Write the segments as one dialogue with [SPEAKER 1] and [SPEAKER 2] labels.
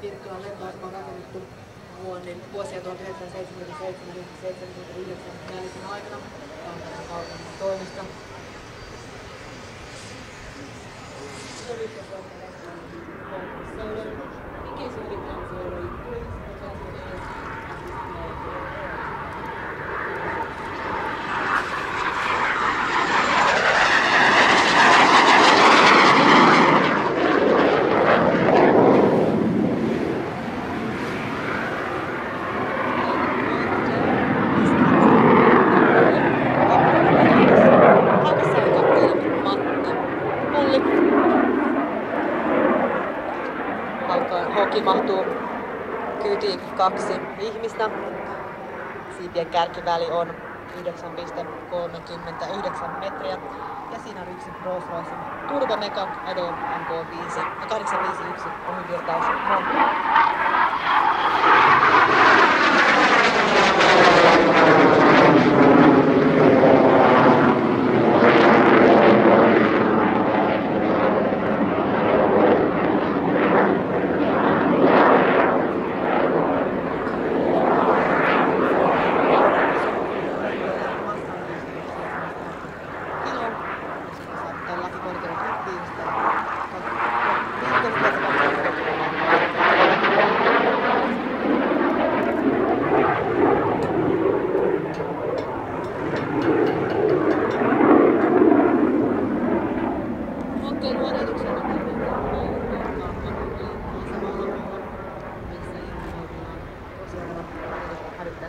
[SPEAKER 1] Virtual lentoasema on rakennettu vuosia 1977-79 jälkeen aikana Tampereen kaupungin toimesta. Hoki mahtuu kyytiin 2 ihmistä. Siipien kärkiväli on 9,39 metriä. Ja siinä on yksi Rolls-Royce Turbo Mega Edo MK5 ja 851 ohivirtaus.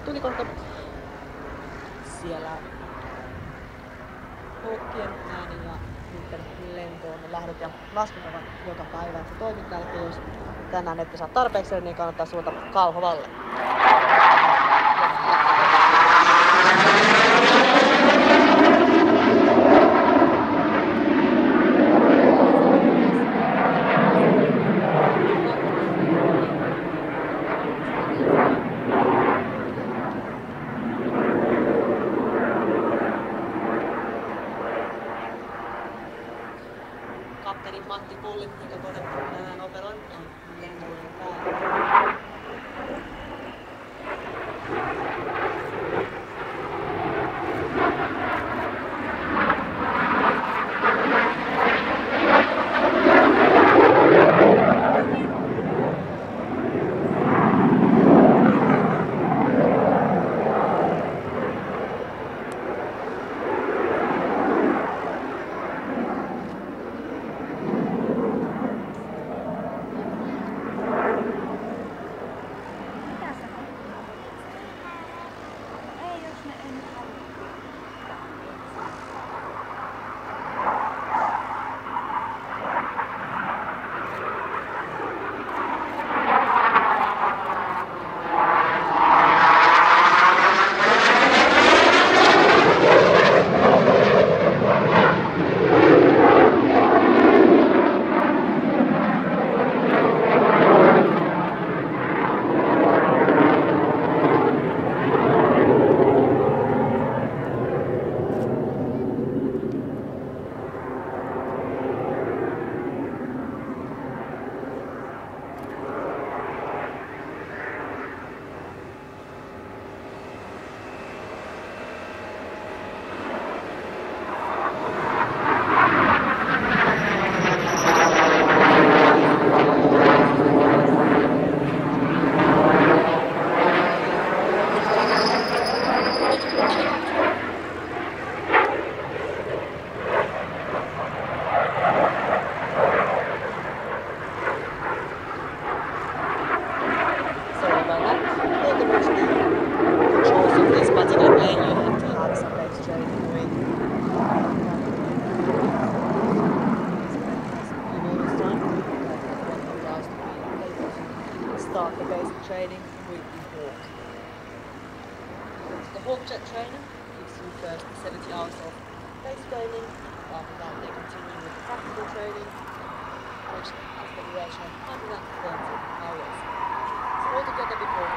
[SPEAKER 1] Tulikohta siellä Hokkien ääni ja sitten lentoon lähdöt ja laskut ovat joka päivä. Se toimittaa, että jos tänään ette saa tarpeeksi, niin kannattaa suunta Kauhavalle. Kapteeni Matti Pulli, joka tänään operoi, on lentojen päällä. Start the basic training with the Hawk. The Hawk Jet trainer gives you first 70 hours of base training. After that they continue with the practical training, which has the duration of 130 hours. So altogether before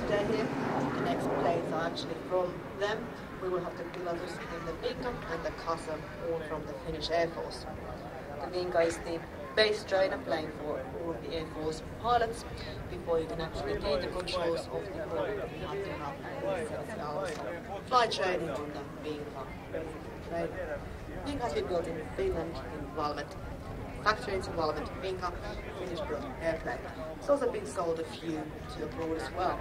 [SPEAKER 1] today here. The next plates are actually from them. We will have the pilotus in the Vinca and the Casa all from the Finnish Air Force. The Vinca is the base trainer plane for all of the Air Force pilots. Before you can actually gain the controls of the plane, you have to have 70 hours of flight training on the Vinca training. Vinca has been built in Finland, in Valmet. Factory in Valmet, Vinca, Finnish built airplane. It's also been sold a few to abroad as well.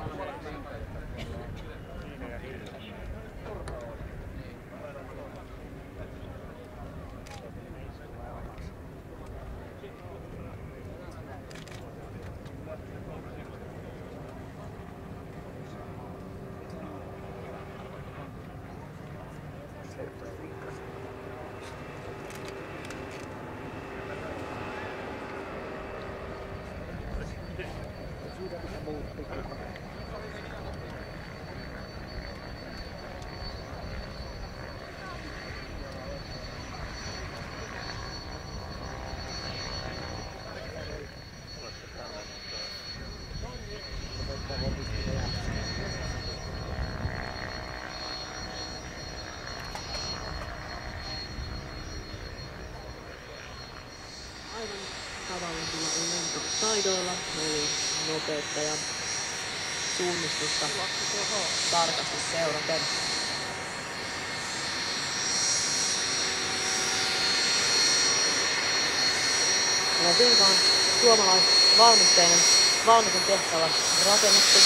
[SPEAKER 1] Aivan tavallisilla lentotaidoilla, eli nopeutta ja suunnistusta tarkasti seuraten. Vinca on suomalaisvalmisteinen valmistun tehtävä rakennettu.